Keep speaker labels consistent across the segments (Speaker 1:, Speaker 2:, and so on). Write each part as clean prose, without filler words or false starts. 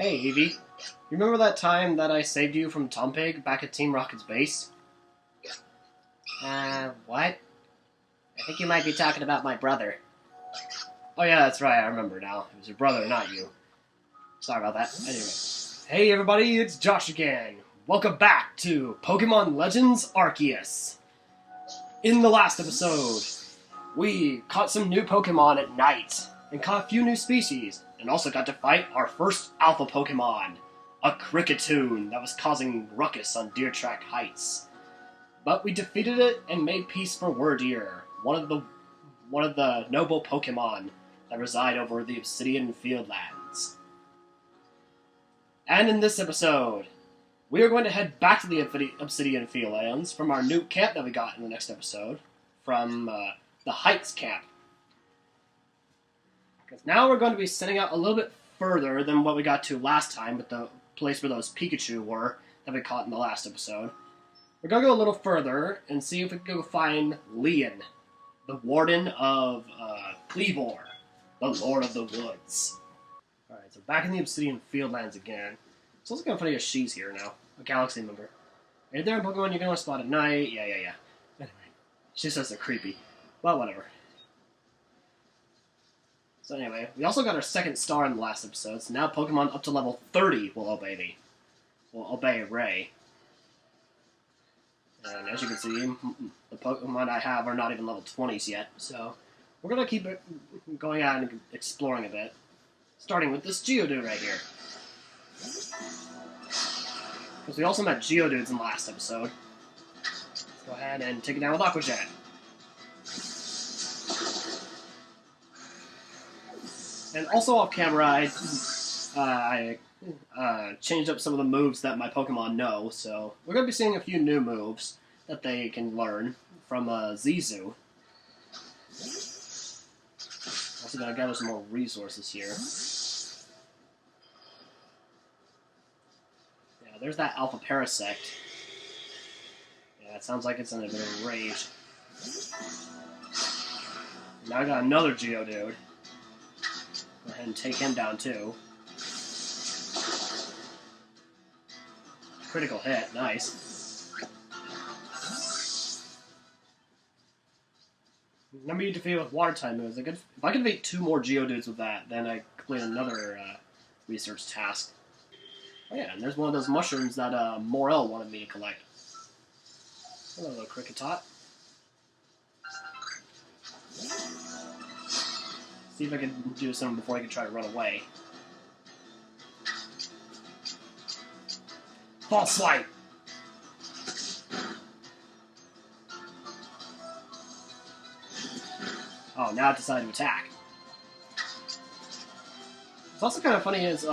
Speaker 1: Hey, Evie. You remember that time that I saved you from Tompig back at Team Rocket's base? What? I think you might be talking about my brother. Oh yeah, that's right, I remember now. It was your brother, not you. Sorry about that. Anyway. Hey everybody, it's Josh again. Welcome back to Pokemon Legends Arceus. In the last episode, we caught some new Pokemon at night, and caught a few new species, and also got to fight our first Alpha Pokemon, a Cricketune that was causing ruckus on Deer Track Heights. But we defeated it and made peace for Wordeer, one of the noble Pokemon that reside over the Obsidian Fieldlands. And in this episode, we are going to head back to the Obsidian Fieldlands from our new camp that we got in the next episode, from the Heights camp. Because now we're going to be setting out a little bit further than what we got to last time with the place where those Pikachu were that we caught in the last episode. We're going to go a little further and see if we can go find Leon, the warden of Cleavor, the Lord of the Woods. Alright, so back in the Obsidian Fieldlands again. It's also kind of funny as she's here now, a Galaxy member. Are there in Pokemon you can only spot at night? Yeah. Anyway, she says they're creepy. Well, whatever. So anyway, we also got our second star in the last episode, so now Pokemon up to level 30 will obey me. Will obey Ray. And as you can see, the Pokemon I have are not even level 20s yet, so we're going to keep going out and exploring a bit. Starting with this Geodude right here. Because we also met Geodudes in the last episode. Let's go ahead and take it down with Aqua Jet. And also off camera, I changed up some of the moves that my Pokemon know, so we're going to be seeing a few new moves that they can learn from Zizu. Also got to gather some more resources here. Yeah, there's that Alpha Parasect. Yeah, it sounds like it's in a bit of a rage. Now I got another Geodude. Go ahead and take him down too. Critical hit, nice. Remember you defeat with water type moves. If I could defeat 2 more Geodudes with that, then I complete another research task. Oh yeah, and there's one of those mushrooms that Morel wanted me to collect. Hello, little Cricketot. See if I can do something before I can try to run away. False Swipe! Oh, now it decided to attack. It's also kind of funny is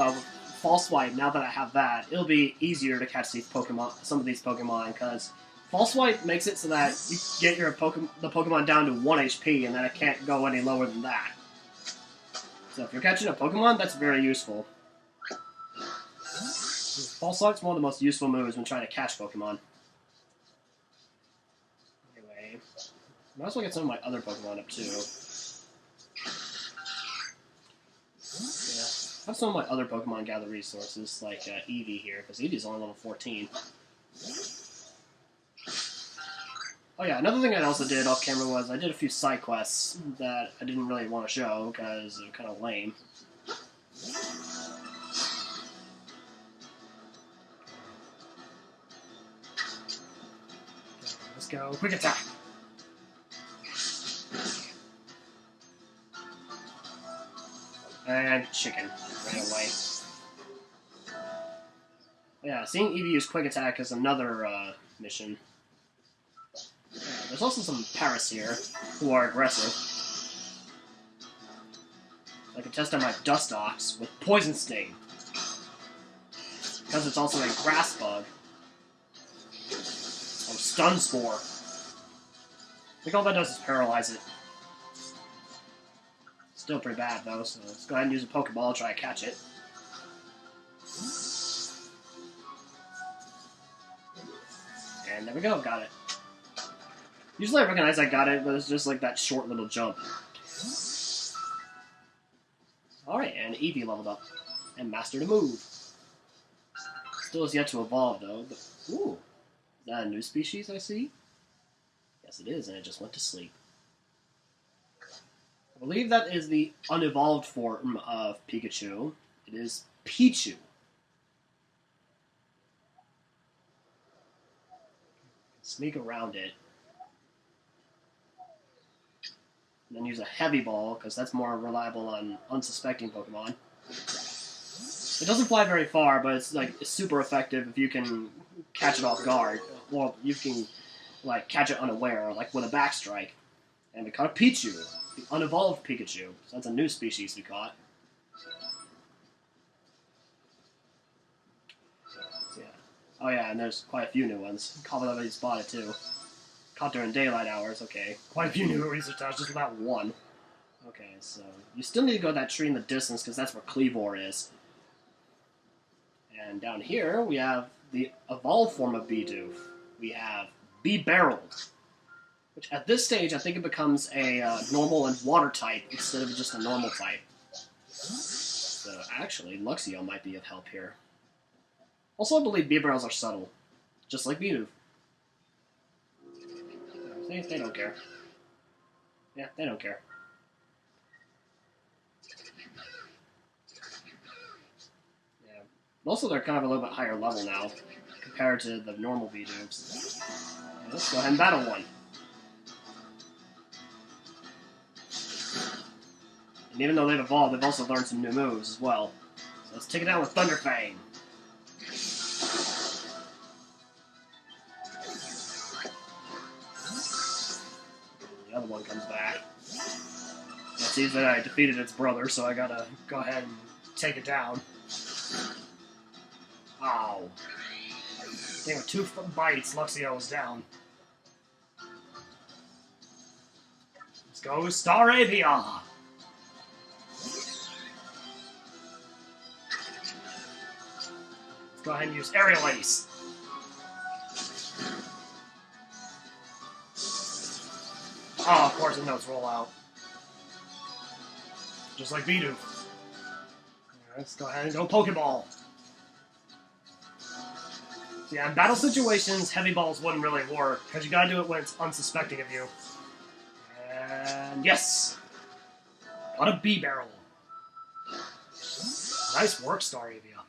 Speaker 1: False Swipe, now that I have that, it'll be easier to catch these Pokemon, some of these Pokemon, because False Swipe makes it so that you get the Pokemon down to 1 HP, and then it can't go any lower than that. So if you're catching a Pokemon, that's very useful. False Swipe's one of the most useful moves when trying to catch Pokemon. Anyway, might as well get some of my other Pokemon up too. Yeah, I have some of my other Pokemon gather resources, like Eevee here, because Eevee's only level 14. Oh yeah, another thing I also did off camera was I did a few side quests that I didn't really want to show because they're kind of lame. Let's go, quick attack! And chicken, ran away. Yeah, seeing Eevee use quick attack is another mission. There's also some Paras here, who are aggressive. I can test out my Dustox with Poison Sting. Because it's also a Grass Bug. Oh, Stun Spore. I think all that does is paralyze it. Still pretty bad though, so let's go ahead and use a Pokeball and try to catch it. And there we go, got it. Usually I recognize I got it, but it's just like that short little jump. Alright, and Eevee leveled up and mastered a move. Still has yet to evolve, though. But, ooh, is that a new species I see? Yes, it is, and it just went to sleep. I believe that is the unevolved form of Pikachu. It is Pichu. Sneak around it. And then use a heavy ball, because that's more reliable on unsuspecting Pokemon. It doesn't fly very far, but it's super effective if you can catch it off guard. Well, you can catch it unaware, like with a backstrike. And we caught a Pichu, the unevolved Pikachu. So that's a new species we caught. So, yeah. Oh yeah, and there's quite a few new ones. Caught already spotted too. Caught during daylight hours, okay. Quite a few new research towers, just about one. Okay, so you still need to go to that tree in the distance, because that's where Cleavor is. And down here, we have the evolved form of Bidoof. We have B-Barreled, which at this stage, I think it becomes a normal and water type instead of just a normal type. So actually, Luxio might be of help here. Also, I believe B-Barrels are subtle, just like Bidoof. They don't care. Yeah, they don't care. Yeah. Also, they're kind of a little bit higher level now, compared to the normal Bidoofs. Yeah, let's go ahead and battle one. And even though they've evolved, they've also learned some new moves as well. So let's take it down with Thunder Fang. The other one comes back. It seems that I defeated its brother, so I gotta go ahead and take it down. Ow. Damn, with 2 bites, Luxio was down. Let's go, Staravia! Let's go ahead and use Aerial Ace. Oh, of course it knows roll out. Just like Bidoof. Let's go ahead and go Pokeball. So yeah, in battle situations, heavy balls wouldn't really work, because you gotta do it when it's unsuspecting of you. And yes! Got a B-Barrel. Nice work, Staravia.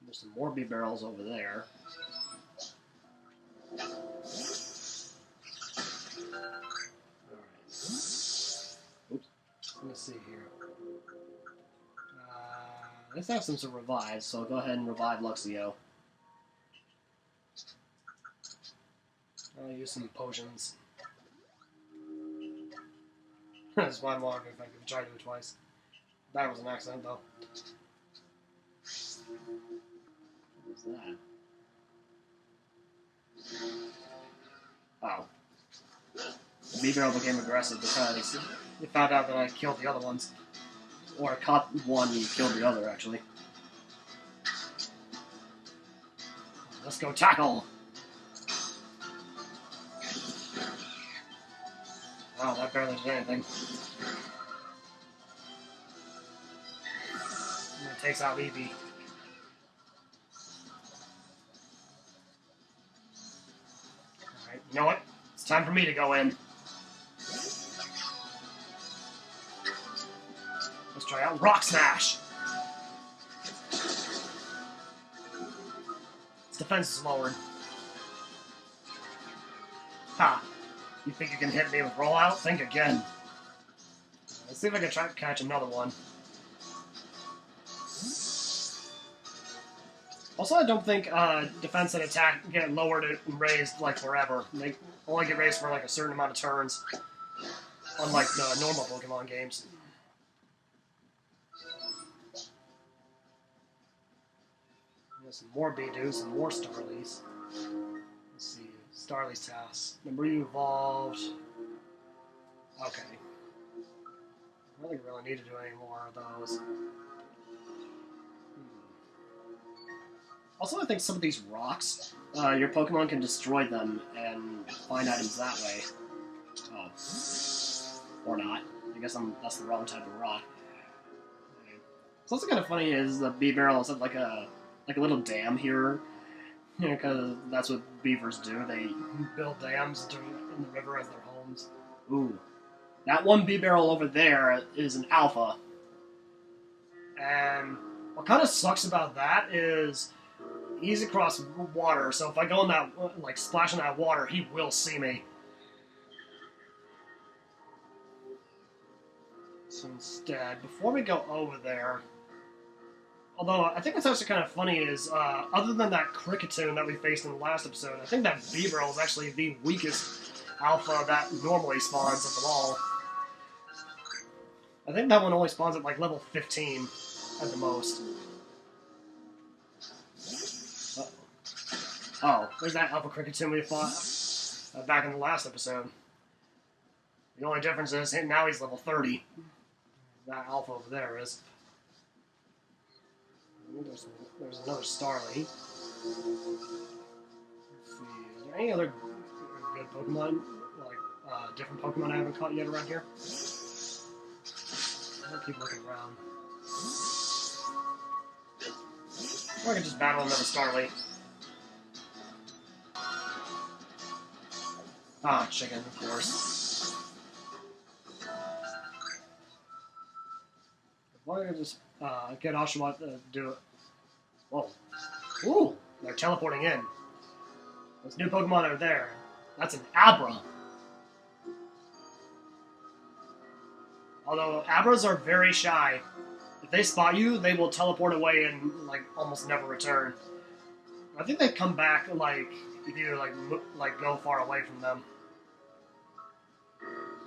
Speaker 1: There's some more B-Barrels over there. Let's see here. Let's have some revives, so I'll go ahead and revive Luxio. I'll use some potions. That's why I'm longer if I could try to do it twice. That was an accident, though. What was that? Oh. The B-Barrel became aggressive because they found out that I killed the other ones. Or I caught one and killed the other, actually. Let's go tackle! Wow, that barely did anything. And it takes out Eevee. Alright, you know what? It's time for me to go in. Let's try out Rock Smash! Its defense is lowered. Ha! You think you can hit me with Rollout? Think again. Let's see if I can try to catch another one. Also, I don't think defense and attack get lowered and raised like forever. They only get raised for like a certain amount of turns, unlike the normal Pokemon games. There's some more Bidoos, some more Starlies. Let's see, Starly's task. Remember you evolved. Okay. I don't think I really need to do any more of those. Also, I think some of these rocks, your Pokemon can destroy them and find items that way. Oh. Or not. I guess that's the wrong type of rock. What's also kind of funny is the B-Barrel is like a like a little dam here, because that's what beavers do. They build dams in the river as their homes. Ooh, that one bee barrel over there is an alpha. And what kind of sucks about that is he's across water, so if I go in that, like, splash in that water, he will see me. So instead, before we go over there, although I think what's actually kind of funny is, other than that Cricketune that we faced in the last episode, I think that Beaverl is actually the weakest alpha that normally spawns of them all. I think that one only spawns at like level 15 at the most. Oh, there's that alpha Cricketune we fought back in the last episode. The only difference is now he's level 30. That alpha over there is. There's another Starly. Let's see, is there any other good Pokemon, like different Pokemon I haven't caught yet around here? I'll keep looking around. Or I can just battle another Starly. Ah, chicken, of course. Why don't I just get Oshawott to do it? Whoa. Ooh, they're teleporting in. Those new Pokemon are there. That's an Abra. Although Abras are very shy. If they spot you, they will teleport away and like almost never return. I think they come back like if you like go far away from them.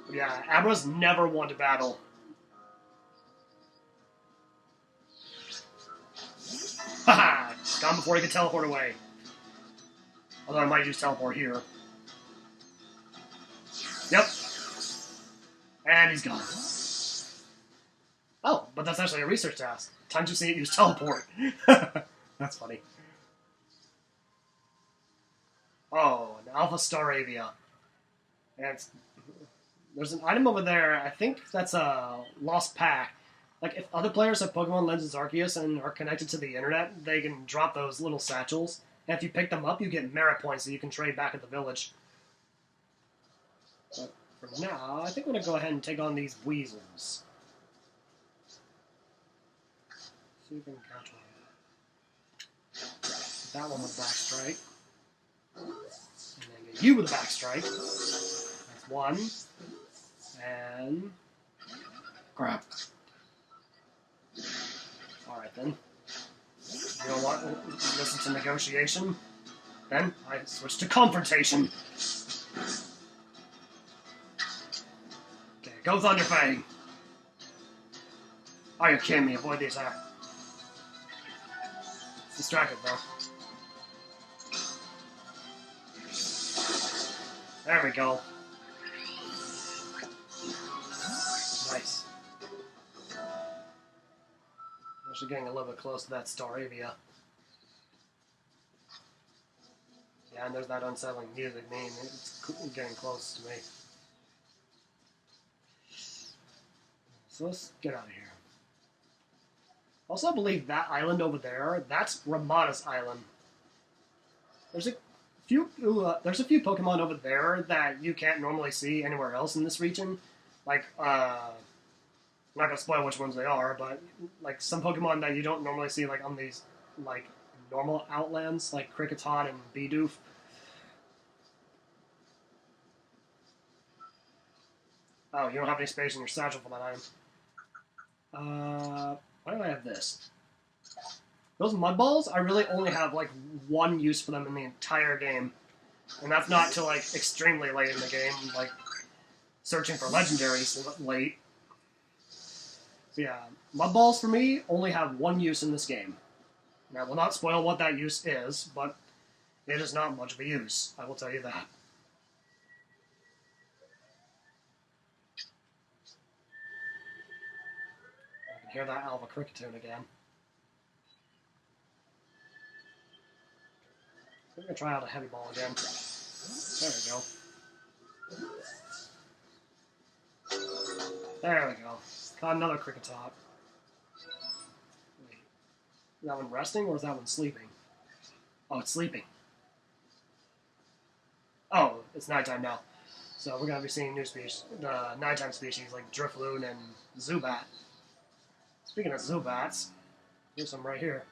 Speaker 1: But yeah, Abras never want to battle. Haha! Gone before he could teleport away. Although I might use teleport here. Yep. And he's gone. Oh, but that's actually a research task. Time to see it use teleport. That's funny. Oh, an Alpha Staravia. And there's an item over there. I think that's a lost pack. Like, if other players have Pokemon Legends Arceus and are connected to the internet, they can drop those little satchels. And if you pick them up, you get merit points that you can trade back at the village. But for now, I think I'm going to go ahead and take on these weasels. See if I can catch one. That one with back strike. And then get you with a back strike. That's one. And crap. Alright then. You know what? Listen to negotiation. Then I switch to confrontation. Okay, go Thunderfang. Oh, you're kidding me. Avoid the attack. Distracted though. There we go. Nice. Actually getting a little bit close to that Staravia. Yeah, and there's that unsettling music name. It's getting close to me. So let's get out of here. Also, I believe that island over there, that's Ramada's island. There's a few Pokemon over there that you can't normally see anywhere else in this region. Like, I'm not gonna spoil which ones they are, but like some Pokemon that you don't normally see like on these like normal outlands, like Kricketot and Bidoof. Oh, you don't have any space in your satchel for that item. Why do I have this? Those mud balls, I really only have like one use for them in the entire game. And that's not till like extremely late in the game, like searching for legendaries late. So yeah, mud balls for me only have one use in this game. Now, I will not spoil what that use is, but it is not much of a use, I will tell you that. I can hear that Alpha Cricketune again. I'm going to try out a heavy ball again. There we go. There we go. Caught another Kricketot. Wait. Is that one resting or is that one sleeping? Oh, it's sleeping. Oh, it's nighttime now. So we're going to be seeing new species, nighttime species like Drifloon and Zubat. Speaking of Zubats, here's some right here.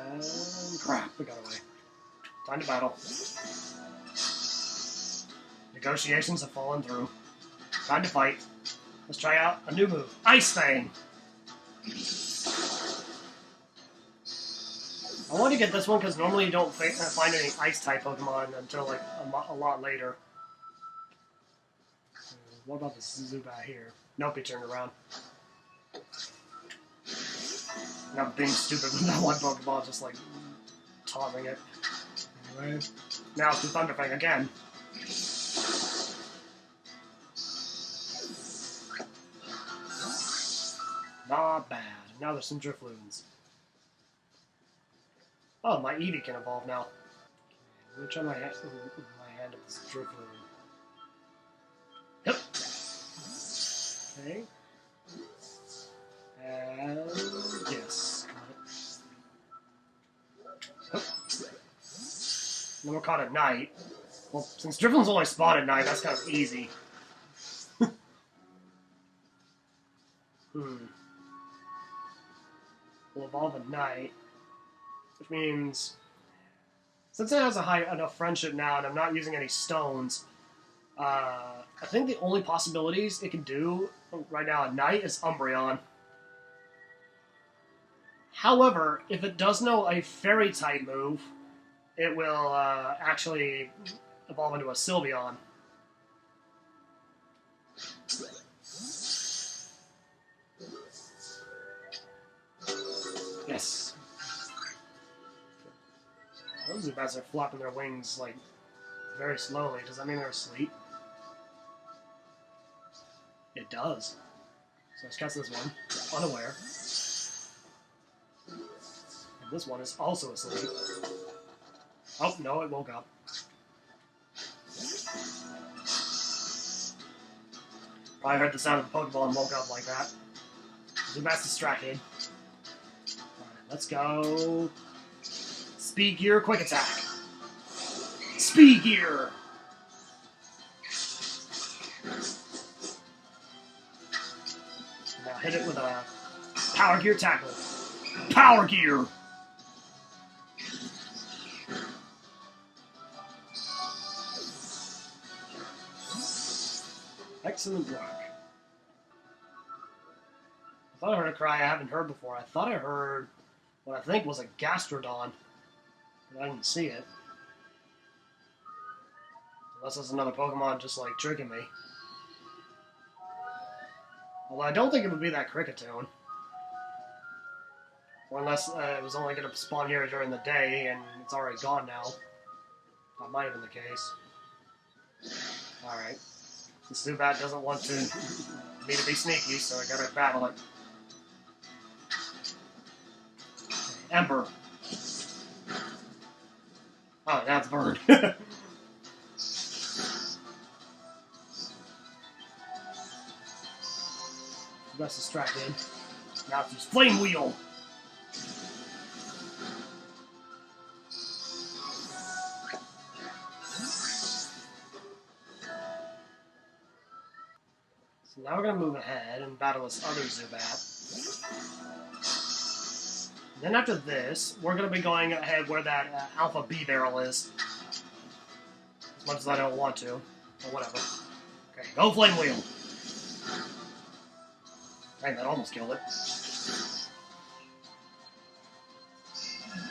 Speaker 1: And crap, we got away. Time to battle. Negotiations have fallen through. Time to fight. Let's try out a new move. Ice Fang! I want to get this one because normally you don't find any Ice-type Pokemon until like a lot later. What about this Zubat here? Nope, he turned around. And I'm being stupid with that one Pokeball, just like taunting it. Anyway, now it's the Thunderfang again. Not bad. Now there's some Drifloons. Oh, my Eevee can evolve now. Let me try my hand at this Drifloon. Yep. Okay. And yes, got it. Yep. Then we're caught at night. Well, since Drifloon's only spawned at night, that's kind of easy. We'll evolve at night. Which means, since it has a high enough friendship now and I'm not using any stones, I think the only possibilities it can do right now at night is Umbreon. However, if it does know a Fairy-type move, it will actually evolve into a Sylveon. Yes. Those Zubats are flopping their wings, like, very slowly. Does that mean they're asleep? It does. So let's catch this one. Unaware. And this one is also asleep. Oh, no, it woke up. Probably heard the sound of the Pokeball and woke up like that. Zubat's distracted. Alright, let's go. Speed Gear, Quick Attack. Speed Gear! Now hit it with a Power Gear Tackle. Power Gear! Excellent work. I thought I heard a cry I haven't heard before. I thought I heard what I think was a Gastrodon. I didn't see it. Unless it's another Pokemon just like tricking me. Although I don't think it would be that Kricketune. Or unless it was only going to spawn here during the day and it's already gone now. That might have been the case. Alright. The Zubat doesn't want me to be sneaky, so I gotta battle it. Ember. Oh, that's bird. That's distracted. Now it's just Flame Wheel. So now we're gonna move ahead and battle this other Zubat. Then after this, we're going to be going ahead where that Alpha B barrel is. As much as I don't want to. But whatever. Okay, go Flame Wheel. Dang, that almost killed it.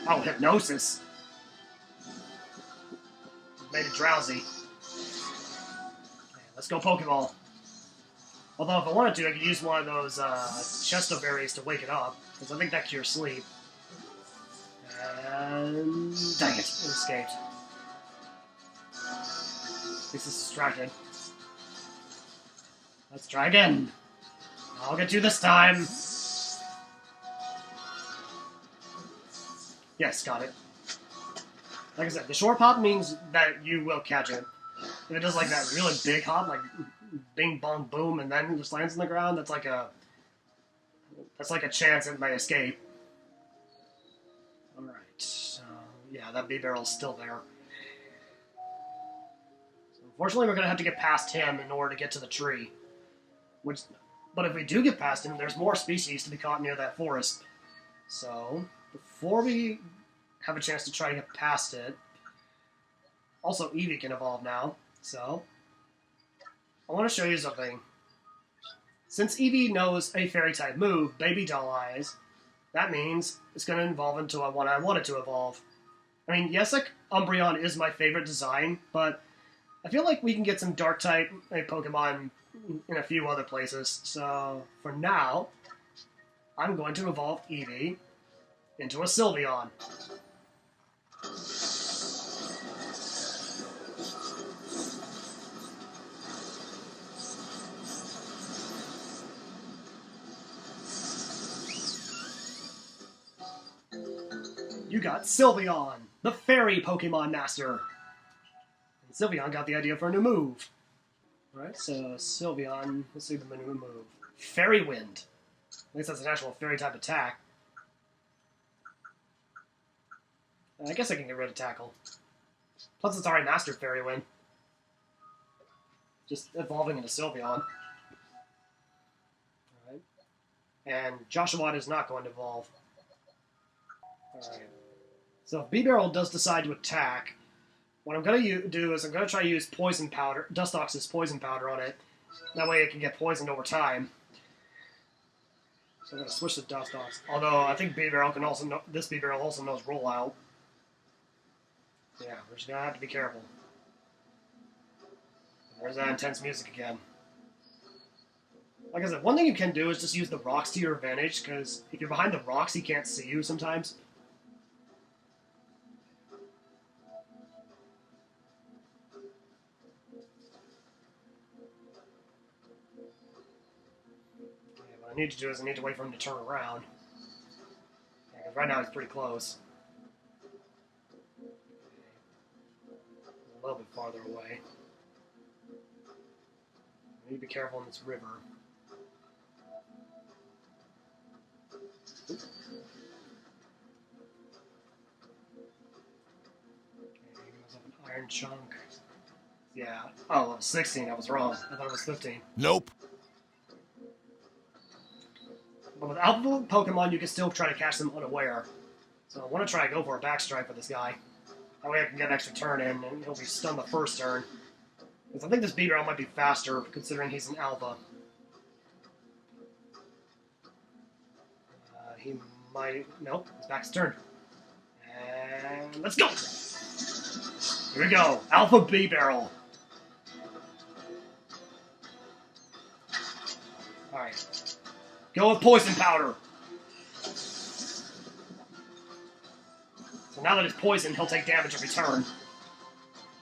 Speaker 1: Oh, Hypnosis. Made it drowsy. Okay, let's go Pokeball. Although if I wanted to, I could use one of those Chesto berries to wake it up. Because I think that cures sleep. And dang it, it escaped. At least it's distracted. Let's try again. I'll get you this time. Yes, got it. Like I said, the short hop means that you will catch it. If it does like that really big hop, like bing bong boom and then just lands on the ground, that's like a chance it might escape. Alright, so yeah, that bee barrel's still there. So unfortunately, we're gonna have to get past him in order to get to the tree. But if we do get past him, there's more species to be caught near that forest. So, before we have a chance to try to get past it, also Eevee can evolve now, so I want to show you something. Since Eevee knows a fairy-type move, Baby Doll Eyes, that means it's going to evolve into what I want it to evolve. I mean, yes, like, Umbreon is my favorite design, but I feel like we can get some Dark-type Pokemon in a few other places. So, for now, I'm going to evolve Eevee into a Sylveon. You got Sylveon, the fairy Pokemon Master. And Sylveon got the idea for a new move. Alright, so Sylveon, let's see the new move. Fairy Wind. At least that's an actual fairy type attack. I guess I can get rid of Tackle. Plus it's already mastered Fairy Wind. Just evolving into Sylveon. Alright. And Joshua is not going to evolve. Alright. So if B-Barrel does decide to attack, what I'm going to do is I'm going to try to use Poison Powder, Dustox's Poison Powder on it. That way it can get poisoned over time. So I'm going to switch to Dustox. Although I think B-Barrel can also know, this B-Barrel also knows Rollout. Yeah, we're just going to have to be careful. There's that intense music again. Like I said, one thing you can do is just use the rocks to your advantage, because if you're behind the rocks, he can't see you sometimes. Okay, what I need to do is I need to wait for him to turn around. Yeah, 'cause right now he's pretty close. A little bit farther away. I need to be careful in this river. Okay, he goes up an iron chunk. Yeah. Oh, it was 16. I was wrong. I thought it was 15.
Speaker 2: Nope.
Speaker 1: But with Alpha Pokemon, you can still try to catch them unaware. So I want to try to go for a backstrike with this guy. That way I can get an extra turn in, and he'll be stunned the first turn. Because I think this B-Barrel might be faster, considering he's an Alpha. He might... Nope, it's back to turn. And let's go! Here we go, Alpha B-Barrel. Alright. Go with Poison Powder. So now that it's poisoned, he'll take damage every turn.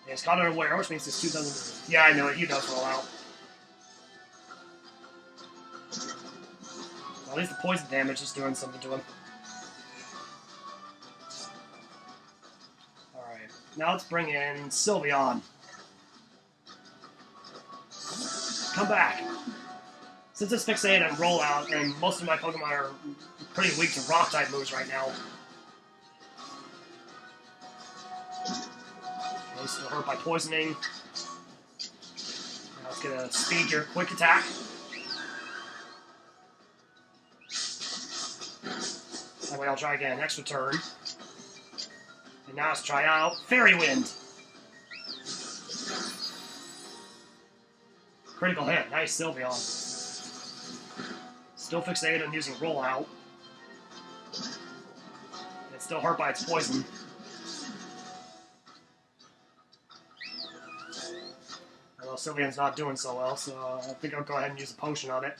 Speaker 1: Yeah, it's caught unaware, which means this 2 doesn't... Yeah, I know it, he does roll out. Well, at least the poison damage is doing something to him. Alright, now let's bring in Sylveon. Come back. Since it's fixated on rollout, and most of my Pokemon are pretty weak to rock-type moves right now. Okay, still hurt by poisoning. Now let's get a speed your quick attack. That way I'll try again, extra turn. And now let's try out Fairy Wind. Critical hit, nice Sylveon. Still fixated on using Rollout. It's still hurt by its poison. Although Sylveon's not doing so well, so I think I'll go ahead and use a potion on it.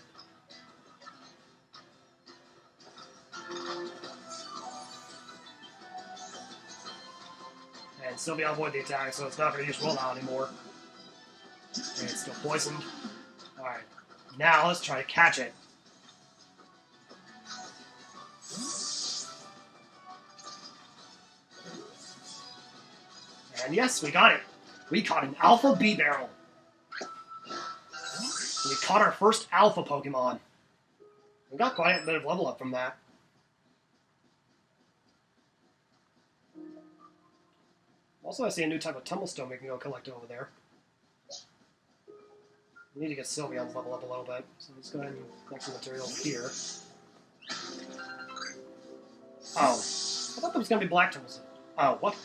Speaker 1: And Sylveon avoid the attack, so it's not going to use Rollout anymore. And it's still poisoned. Alright, now let's try to catch it. And yes, we got it. We caught an Alpha B-Barrel. We caught our first alpha Pokemon. We got quite a bit of level up from that. Also, I see a new type of Tumblestone we can go collect over there. We need to get Sylveon's level up a little bit, so let's go ahead and collect some material here. Oh. I thought that was going to be Black Tumblestone. Oh, what?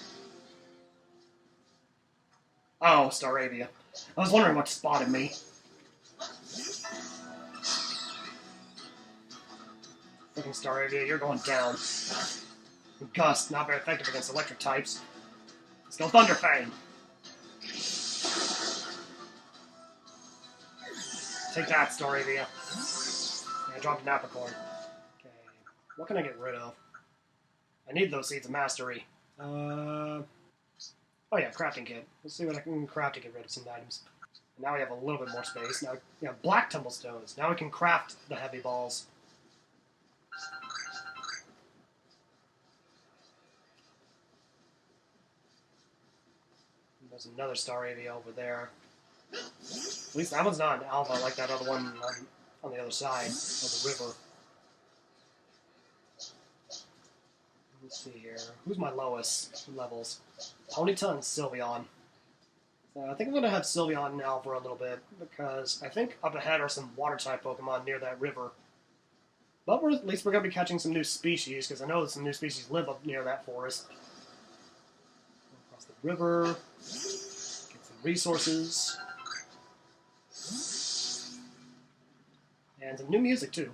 Speaker 1: Oh, Staravia. I was wondering what spotted me. Freaking Staravia, you're going down. Gust, not very effective against electric types. Let's go Thunderfang. Take that, Staravia. Yeah, I dropped an apricorn. Okay, what can I get rid of? I need those Seeds of Mastery. Oh yeah, crafting kit. Let's see what I can craft to get rid of some items. Now we have a little bit more space. Now we have black tumblestones. Now we can craft the heavy balls. There's another Staravia over there. At least that one's not an alpha like that other one on the other side of the river. Let's see here. Who's my lowest levels? Ponyta and Sylveon. So I think I'm going to have Sylveon now for a little bit, because I think up ahead are some water-type Pokemon near that river. But at least we're going to be catching some new species, because I know some new species live up near that forest. Across the river. Get some resources. And some new music, too.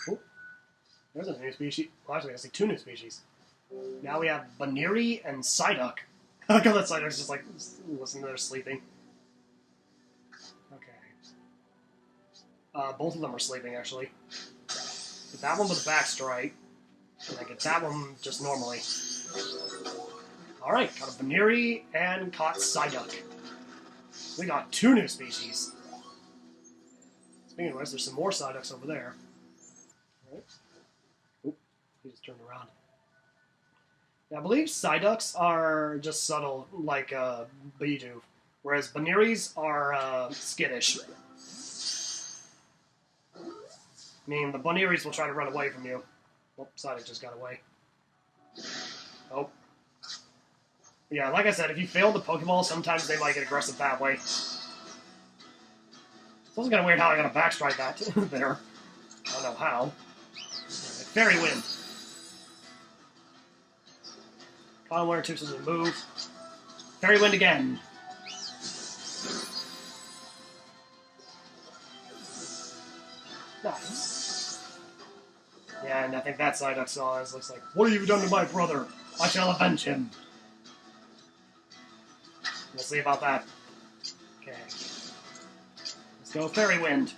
Speaker 1: Oh, there's a new species. Well, actually, I see two new species. Now we have Baneri and Psyduck. I like how that Psyduck's just like, listening to their sleeping. Okay. Both of them are sleeping, actually. Get that one with a back strike. And I get that one just normally. Alright, caught a Baneri and caught Psyduck. We got two new species. Speaking of which, there's some more Psyducks over there. Alright. Oop, he just turned around. I believe Psyducks are just subtle, like Bidoof, whereas Baneris are skittish. I mean, the Baneris will try to run away from you. Oh, Psyduck just got away. Oh. Yeah, like I said, if you fail the Pokeball, sometimes they might get aggressive that way. It's also kind of weird how I got to backstrike that there. I don't know how. Fairy Wind. Final one or two to move. Fairy Wind again. Nice. Yeah, and I think that Psyduck saw us. Looks like, what have you done to my brother? I shall avenge him. We'll see about that. Okay. Let's go Fairy Wind.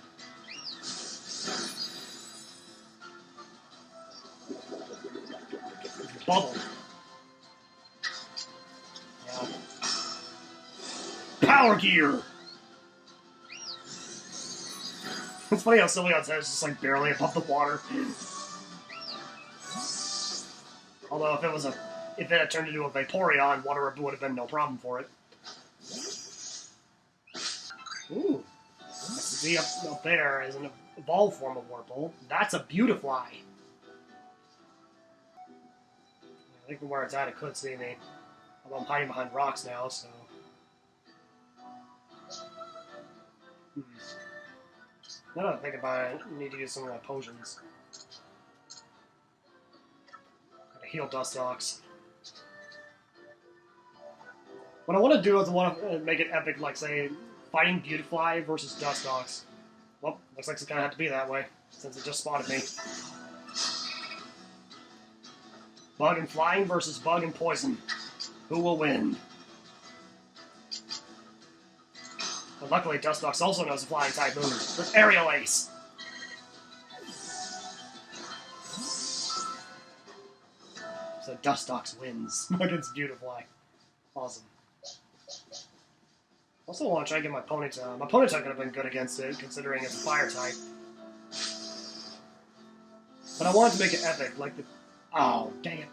Speaker 1: Bubble. Power Gear! It's funny how Sylveon's head is just like barely above the water. Although if it had turned into a Vaporeon, water would have been no problem for it. Ooh. I see up there is an evolved form of Wurple. That's a Beautifly. I think from where it's at, it could see me. Although I'm hiding behind rocks now, so... Now that I think about it, I need to use some of my potions. Gotta heal Dustox. What I want to do is I want to make it epic, like, say, fighting Beautifly versus Dustox. Well, looks like it's gonna have to be that way, since it just spotted me. Bug and Flying versus Bug and Poison. Who will win? But luckily, Dustox also knows a flying type move with Aerial Ace. So Dustox wins against Beautifly. Awesome. Also want to try to get my Ponyta. My Ponyta could have been good against it, considering it's a fire type. But I wanted to make it epic, like the... Oh, dang it.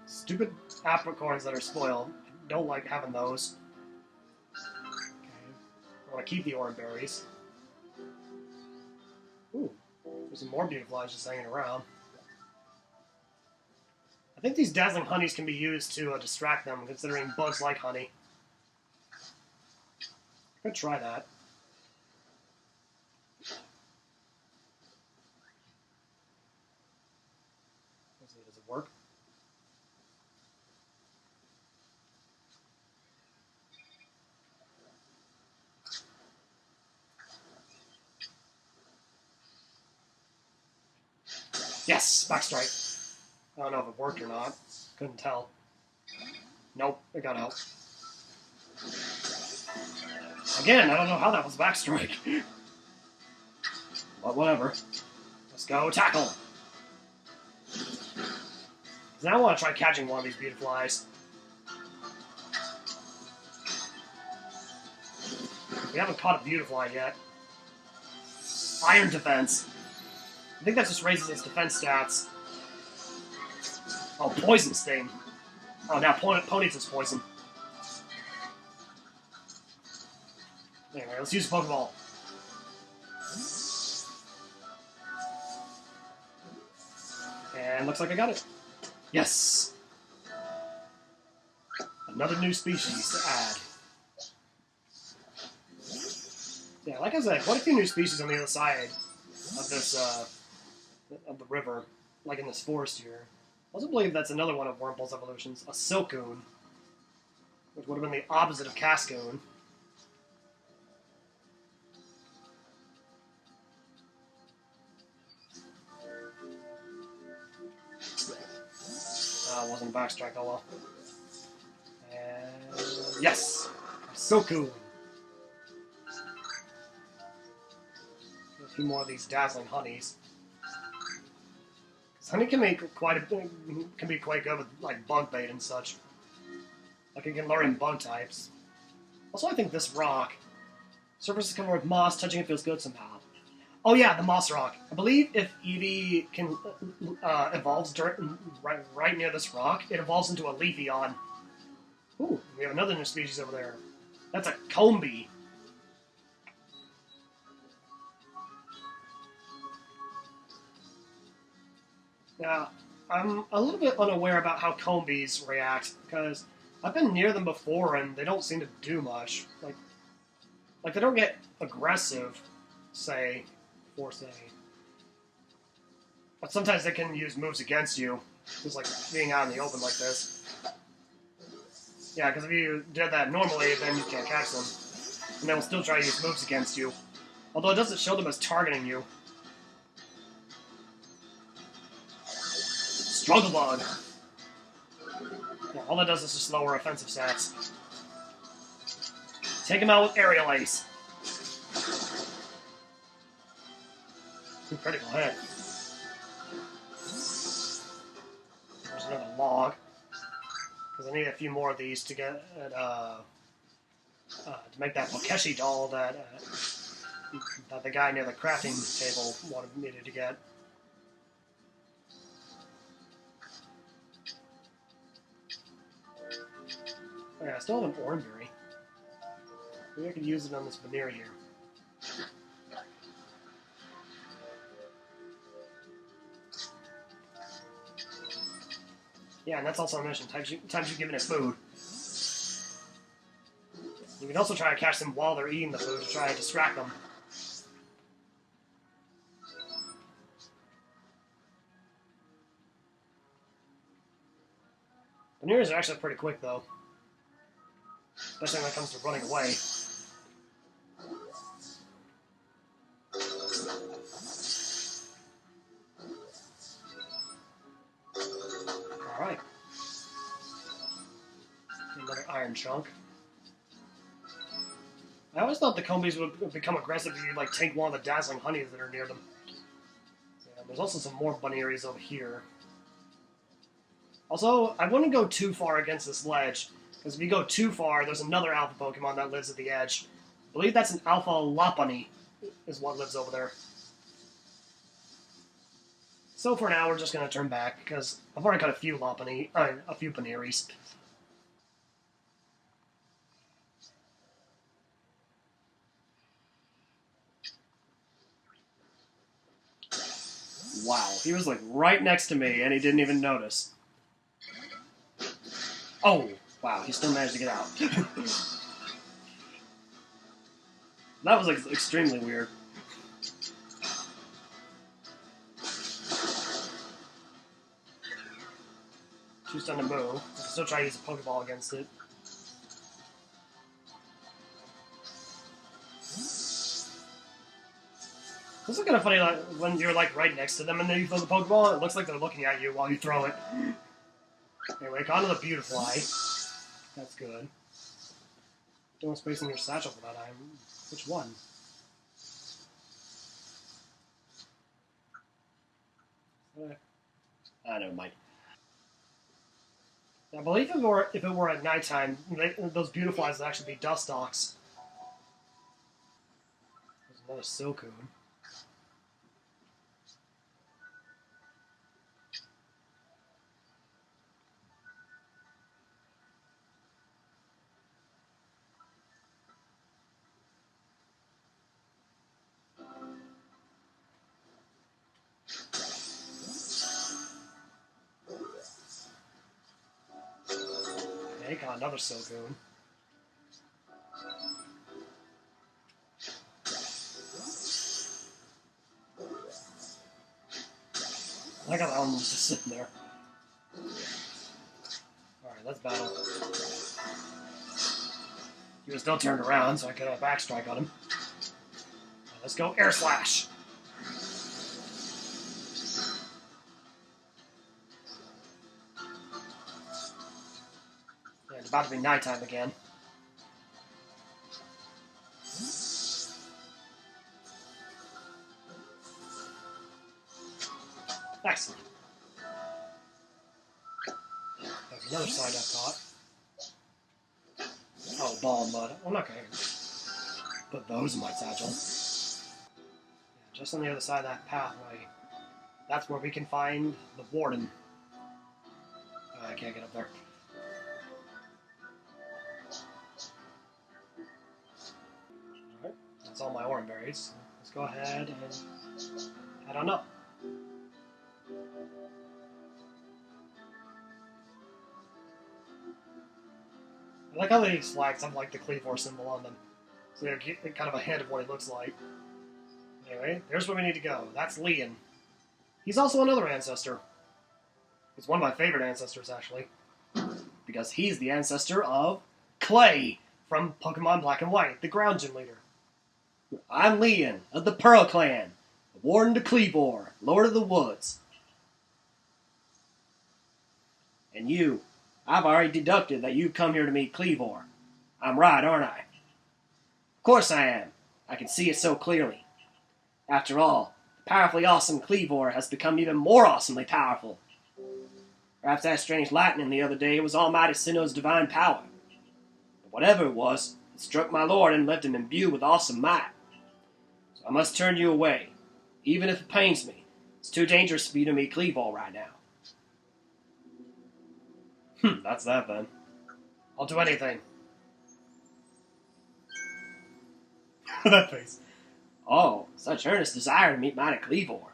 Speaker 1: Stupid apricorns that are spoiled. don't like having those. Okay. I want to keep the orange berries. Ooh, there's some more beautiflies just hanging around. I think these dazzling honeys can be used to distract them, considering bugs like honey. I'm gonna try that. Let's see, does it work? Yes, backstrike. I don't know if it worked or not. Couldn't tell. Nope, it got out. Again, I don't know how that was backstrike. But whatever. Let's go tackle. Now I want to try catching one of these beautiflies. We haven't caught a beautifly yet. Iron defense. I think that just raises its defense stats. Oh, poison sting. Oh, now Ponyta's is poison. Anyway, let's use a Pokeball. And looks like I got it. Yes! Another new species to add. Yeah, like I said, quite a few new species on the other side of this, of the river, like in this forest here. I also believe that's another one of Wurmple's evolutions, a Silcoon, which would have been the opposite of Cascoon. Wasn't a backstrike, oh well. And yes! Silcoon! A few more of these dazzling honeys. Honey can be quite good with like bug bait and such. Like it can lure in bug types. Also, I think this rock, surface is covered with moss. Touching it feels good somehow. Oh yeah, the moss rock. I believe if Eevee can evolves right near this rock, it evolves into a Leafeon. Ooh, we have another new species over there. That's a Combee. Now, I'm a little bit unaware about how Combees react, because I've been near them before and they don't seem to do much. Like they don't get aggressive, say. But sometimes they can use moves against you, just like being out in the open like this. Yeah, because if you did that normally, then you can't catch them. And they will still try to use moves against you. Although it doesn't show them as targeting you. Struggle Bug! Yeah, all that does is just lower offensive stats. Take him out with Aerial Ace. Critical hit. There's another log. Because I need a few more of these to get to make that Bokeshi doll that the guy near the crafting table wanted me to get. Oh yeah, I still have an Oranberry. Maybe I could use it on this veneer here. Yeah, and that's also a mission. Times you've given it food. You can also try to catch them while they're eating the food to try to distract them. Veneers are actually pretty quick, though. Especially when it comes to running away. Alright. Another iron chunk. I always thought the Combees would become aggressive if you like take one of the dazzling honeys that are near them. Yeah, there's also some more Bunearys over here. Also, I wouldn't go too far against this ledge, because if you go too far, there's another alpha Pokemon that lives at the edge. I believe that's an alpha Lopunny, is what lives over there. So for now, we're just going to turn back, because I've already got a few Bunearys. He was like right next to me and he didn't even notice. Oh, wow, he still managed to get out. That was like extremely weird. Too stunned to move. I can still try to use a Pokeball against it. This is kind of funny, like, when you're like right next to them and then you throw the Pokeball, it looks like they're looking at you while you throw it. Anyway, onto the Beautifly. That's good. Don't space in your satchel for that item. Which one? Never mind. I believe if it were at nighttime, those Beautiflies would actually be Dustox. There's another Silcoon. Okay, got another Silcoon. I got that one just sitting there. Alright, let's battle. He was still turned around, so I could backstrike on him. Right, let's go Air Slash! Yeah, it's about to be nighttime again. Excellent. There's another side up caught. Oh, ball and mud. I'm not going to put those in my satchel. Yeah, just on the other side of that pathway. That's where we can find the warden. I can't get up there. Alright, that's all my orange berries. Let's go ahead and head on up. I like how these flags have like the Cleavor symbol on them. So they're kind of a hint of what it looks like. Anyway, there's where we need to go. That's Leon. He's also another ancestor. He's one of my favorite ancestors, actually. Because he's the ancestor of Clay from Pokemon Black and White, the ground gym leader. I'm Leon of the Pearl Clan, the warden to Cleavor, Lord of the Woods. And you, I've already deducted that you've come here to meet Cleavor. I'm right, aren't I? Of course I am. I can see it so clearly. After all, the powerfully awesome Cleavor has become even more awesomely powerful. Perhaps that strange lightning the other day was Almighty Sinnoh's divine power. But whatever it was, it struck my lord and left him imbued with awesome might. So I must turn you away, even if it pains me. It's too dangerous for you to meet Cleavor right now. That's that then. I'll do anything. That face. Oh, such earnest desire to meet mighty Cleavor.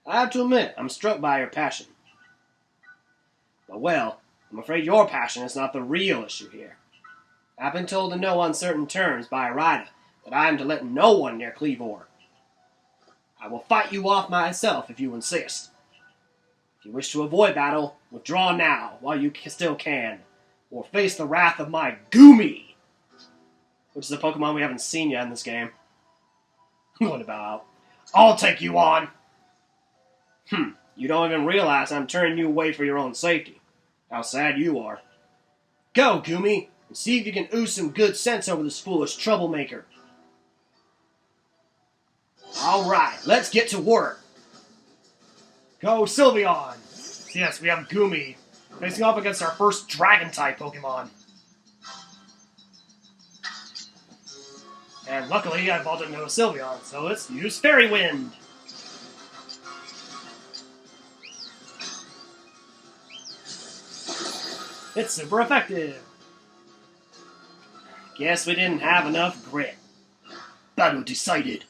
Speaker 1: I have to admit, I'm struck by your passion. But well, I'm afraid your passion is not the real issue here. I've been told in no uncertain terms by Arida that I am to let no one near Cleavor. I will fight you off myself if you insist. If you wish to avoid battle, withdraw now while you still can, or face the wrath of my Goomy, which is a Pokemon we haven't seen yet in this game. What about? I'll take you on! You don't even realize I'm turning you away for your own safety. How sad you are. Go, Goomy, and see if you can ooze some good sense over this foolish troublemaker. Alright, let's get to work. Go, Sylveon! So yes, we have Goomy facing off against our first Dragon-type Pokemon. And luckily, I evolved into a Sylveon, so let's use Fairy Wind! It's super effective! Guess we didn't have enough grit. Battle decided.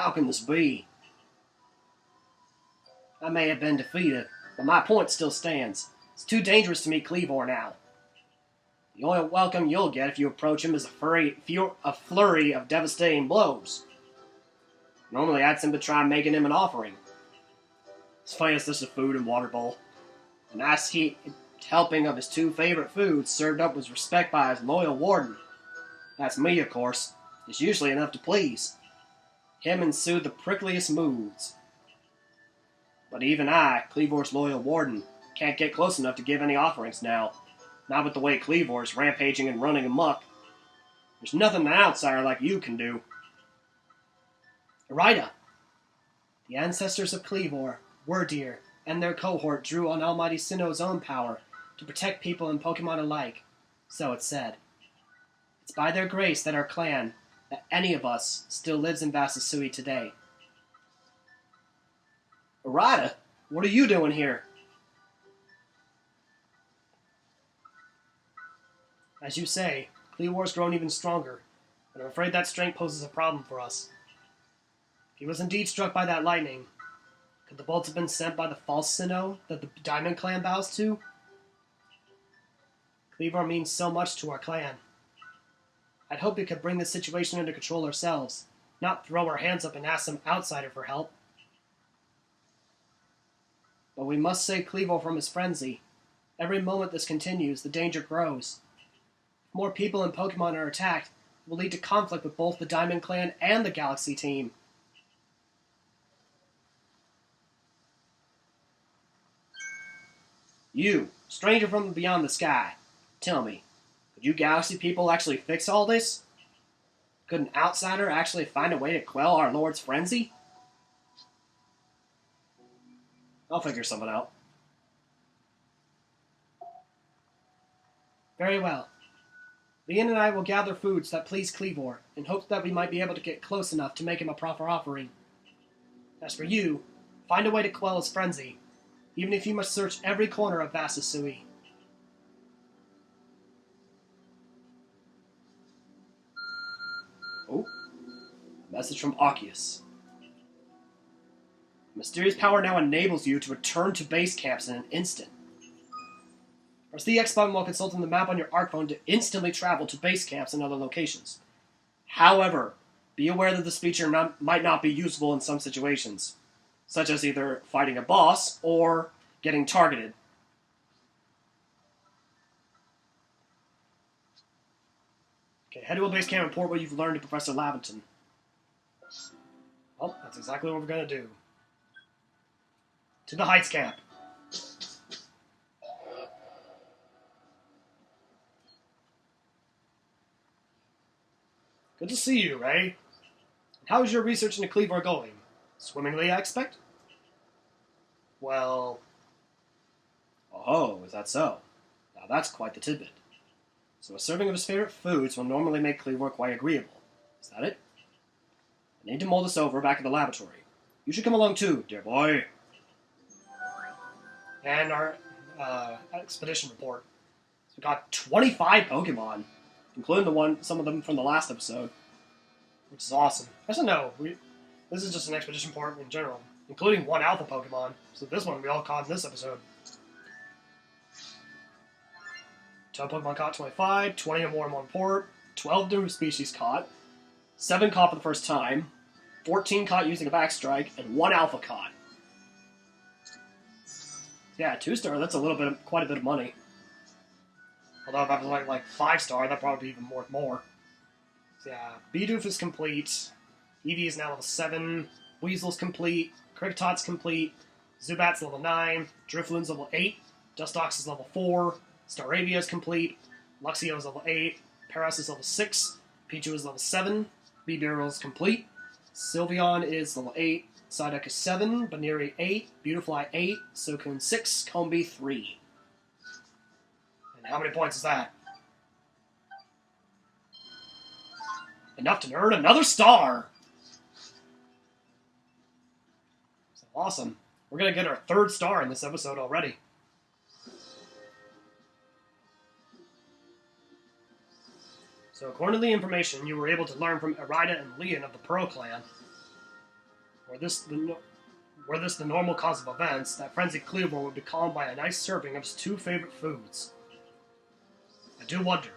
Speaker 1: How can this be? I may have been defeated, but my point still stands. It's too dangerous to meet Cleavor now. The only welcome you'll get if you approach him is a flurry of devastating blows. Normally I'd simply try making him an offering. As funny as this, a food and water bowl. A nice helping of his two favorite foods served up with respect by his loyal warden. That's me, of course. It's usually enough to please him and soothe the prickliest moods. But even I, Cleavor's loyal warden, can't get close enough to give any offerings now. Not with the way Cleavor's rampaging and running amok. There's nothing an outsider like you can do. Arida! The ancestors of Cleavor, Wordir, and their cohort drew on Almighty Sinnoh's own power to protect people and Pokemon alike. So it's said. It's by their grace that our clan, that any of us, still lives in Vasasui today. Arida, what are you doing here? As you say, Cleavor's grown even stronger, but I'm afraid that strength poses a problem for us. If he was indeed struck by that lightning, could the bolts have been sent by the false Sinnoh that the Diamond Clan bows to? Cleavor means so much to our clan. I'd hope we could bring this situation under control ourselves, not throw our hands up and ask some outsider for help. But we must save Cleavor from his frenzy. Every moment this continues, the danger grows. If more people and Pokemon are attacked, it will lead to conflict with both the Diamond Clan and the Galaxy team. You, stranger from beyond the sky, tell me, could you Galaxy people actually fix all this? Could an outsider actually find a way to quell our Lord's frenzy? I'll figure something out. Very well. Leon and I will gather foods that please Cleavor, in hopes that we might be able to get close enough to make him a proper offering. As for you, find a way to quell his frenzy, even if you must search every corner of Vasasui. Oh, a message from Arceus. Mysterious power now enables you to return to base camps in an instant. Press the X button while consulting the map on your Arc phone to instantly travel to base camps and other locations. However, be aware that this feature might not be useful in some situations, such as either fighting a boss or getting targeted. Okay, head to a base camp and report what you've learned to Professor Laventon. Well, that's exactly what we're going to do. To the Heights camp. Good to see you, Ray. How is your research into Cleavor going? Swimmingly, I expect? Well... Oh, is that so? Now that's quite the tidbit. So a serving of his favorite foods will normally make Cleavor quite agreeable. Is that it? I need to mull this over back in the laboratory. You should come along too, dear boy. And our expedition report. So we got 25 Pokemon, including some of them from the last episode, which is awesome. Actually, no, this is just an expedition report in general, including one Alpha Pokemon. So this one we all caught in this episode. 12 Pokemon caught, 25, 20 or more in one port, 12 new species caught, 7 caught for the first time, 14 caught using a back strike, and 1 Alpha caught. Yeah, 2-star, that's quite a bit of money. Although if I was like 5-star, that'd probably be even more. So yeah, Bidoof is complete, Eevee is now level 7, Weasel's complete, Kricketot's complete, Zubat's level 9, Drifloon's level 8, Dustox is level 4, Staravia is complete, Luxio is level 8, Paras is level 6, Pichu is level 7, Bibarel is complete, Sylveon is level 8, Psyduck is 7, Baneri 8, Beautifly 8, Suicune 6, Combee 3. And how many points is that? Enough to earn another star! So awesome. We're gonna get our 3rd star in this episode already. So according to the information you were able to learn from Arida and Leon of the Pearl Clan, Were this the normal cause of events, that frenzied Cleaver would be calmed by a nice serving of his two favorite foods. I do wonder,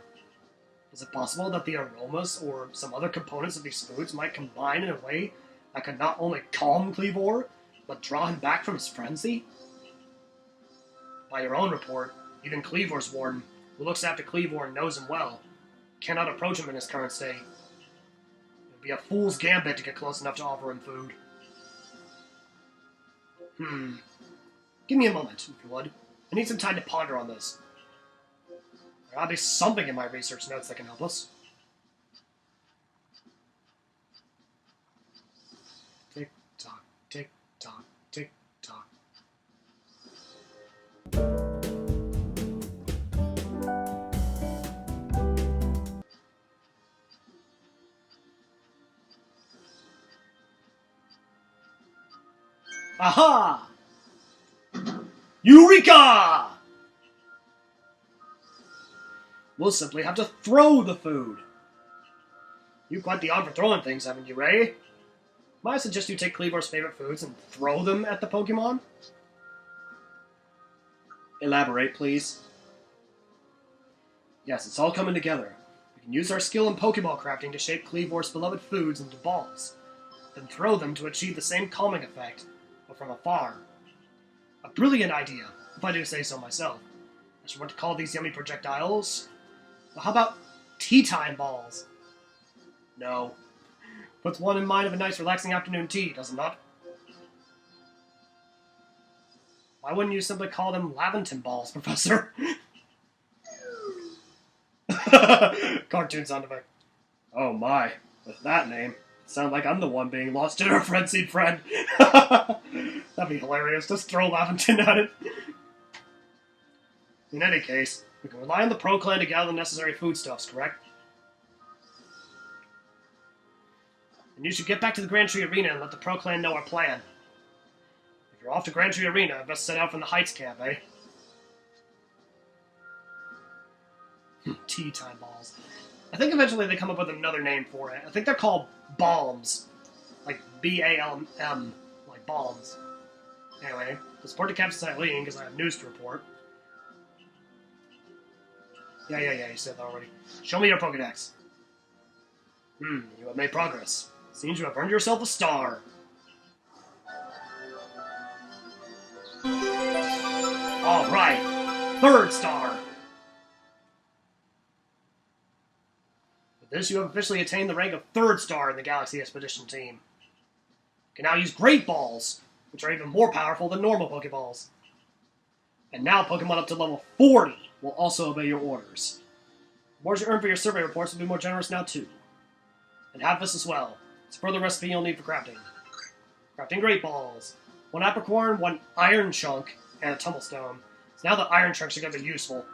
Speaker 1: is it possible that the aromas or some other components of these foods might combine in a way that could not only calm Cleavor, but draw him back from his frenzy? By your own report, even Cleavor's warden, who looks after Cleavor and knows him well, cannot approach him in his current state. It would be a fool's gambit to get close enough to offer him food. Give me a moment, if you would. I need some time to ponder on this. There ought to be something in my research notes that can help us. Tick-tock, tick-tock, tick-tock. Aha! Eureka! We'll simply have to throw the food. You've quite the arm for throwing things, haven't you, Ray? Might I suggest you take Cleavor's favorite foods and throw them at the Pokemon? Elaborate, please. Yes, it's all coming together. We can use our skill in Pokeball crafting to shape Cleavor's beloved foods into balls, then throw them to achieve the same calming effect, but from afar. A brilliant idea, if I do say so myself. As for what to call these yummy projectiles, well, how about tea time balls? No. Puts one in mind of a nice relaxing afternoon tea, does it not? Why wouldn't you simply call them Laventon balls, Professor? Cartoon sound effect. Oh my, with that name, it sounds like I'm the one being lost in a frenzied friend. That'd be hilarious, just throw Laventon at it. In any case, we can rely on the Pro Clan to gather the necessary foodstuffs, correct? And you should get back to the Grand Tree Arena and let the Pro Clan know our plan. If you're off to Grand Tree Arena, best set out from the Heights camp, eh? Tea time balls. I think eventually they come up with another name for it. I think they're called bombs. Like B-A-L-M. Like bombs. Anyway, let's report to Captain Eileen because I have news to report. Yeah, you said that already. Show me your Pokedex. You have made progress. Seems you have earned yourself a star. Alright, 3rd star. With this, you have officially attained the rank of 3rd star in the Galaxy Expedition team. You can now use Great Balls, which are even more powerful than normal Pokeballs. And now Pokemon up to level 40 will also obey your orders. The more you earn for your survey reports will be more generous now too. And have this as well. It's a further recipe you'll need for crafting. Crafting Great Balls. 1 Apricorn, 1 Iron Chunk, and a Tumblestone. So now the Iron Chunks are going to be useful.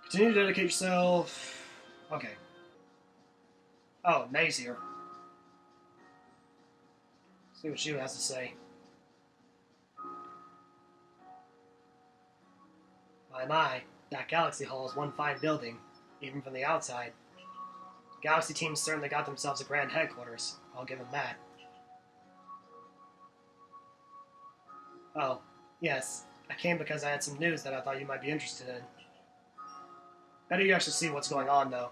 Speaker 1: Continue to dedicate yourself... Okay. Oh, May's here. See what she has to say. My, that Galaxy Hall is one fine building, even from the outside. The Galaxy team certainly got themselves a grand headquarters, I'll give them that. Oh, yes, I came because I had some news that I thought you might be interested in. Better you actually see what's going on, though.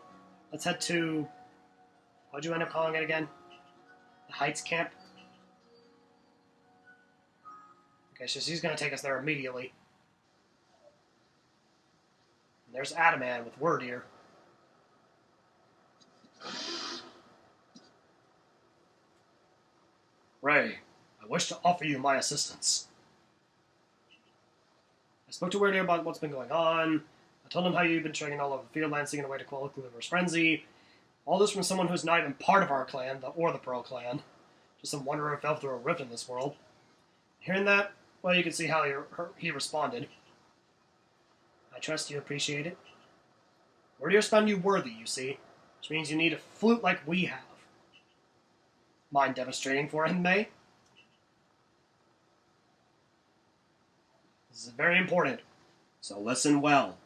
Speaker 1: Let's head to... What'd you end up calling it again? The Heights camp? Okay, so she's going to take us there immediately. There's Adaman with word here. Ray, I wish to offer you my assistance. I spoke to Word here about what's been going on. I told him how you've been training all over the field, lancing a way to quell Cleaver's frenzy. All this from someone who's not even part of our clan, or the Pearl clan. Just some wanderer who fell through a rift in this world. Hearing that, well, you can see how he responded. I trust you appreciate it. Warriors found you worthy, you see, which means you need a flute like we have. Mind demonstrating for him, May? This is very important, so listen well.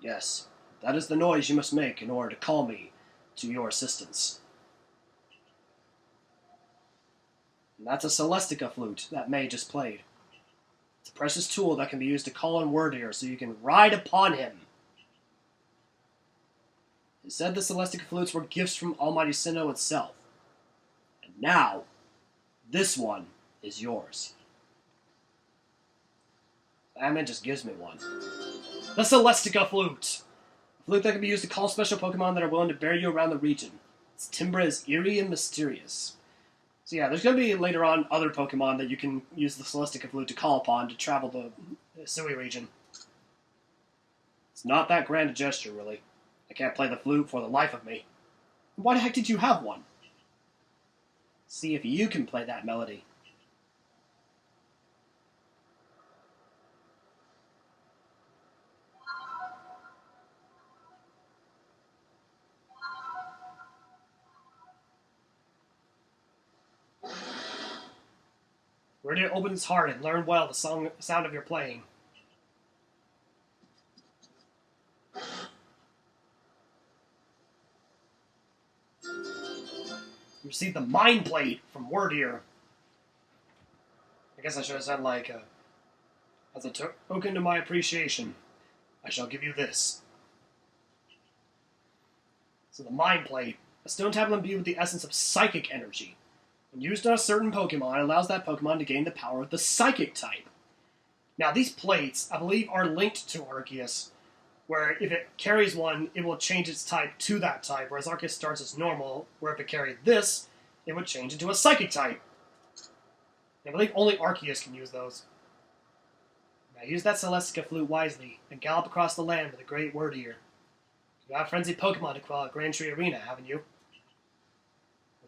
Speaker 1: Yes, that is the noise you must make in order to call me to your assistance. And that's a Celestica flute that May just played. It's a precious tool that can be used to call in Warden so you can ride upon him. It said the Celestica flutes were gifts from Almighty Sinnoh itself. And now, this one is yours. Batman just gives me one. The Celestica flute! A flute that can be used to call special Pokemon that are willing to bear you around the region. Its timbre is eerie and mysterious. So yeah, there's going to be later on other Pokemon that you can use the Celestica flute to call upon to travel the Sui region. It's not that grand a gesture, really. I can't play the flute for the life of me. Why the heck did you have one? See if you can play that melody. Where do you open its heart and learn well the sound of your playing? You received the Mind Plate from Warden. I guess I should have said, like, as a token of my appreciation, I shall give you this. So the Mind Plate, a stone tablet imbued with the essence of psychic energy. When used on a certain Pokemon, it allows that Pokemon to gain the power of the Psychic type. Now, these plates, I believe, are linked to Arceus, where if it carries one, it will change its type to that type, whereas Arceus starts as normal, where if it carried this, it would change into a Psychic type. I believe only Arceus can use those. Now, use that Celestica flute wisely, and gallop across the land with a great word ear. You have frenzied Pokemon to quell at Grand Tree Arena, haven't you?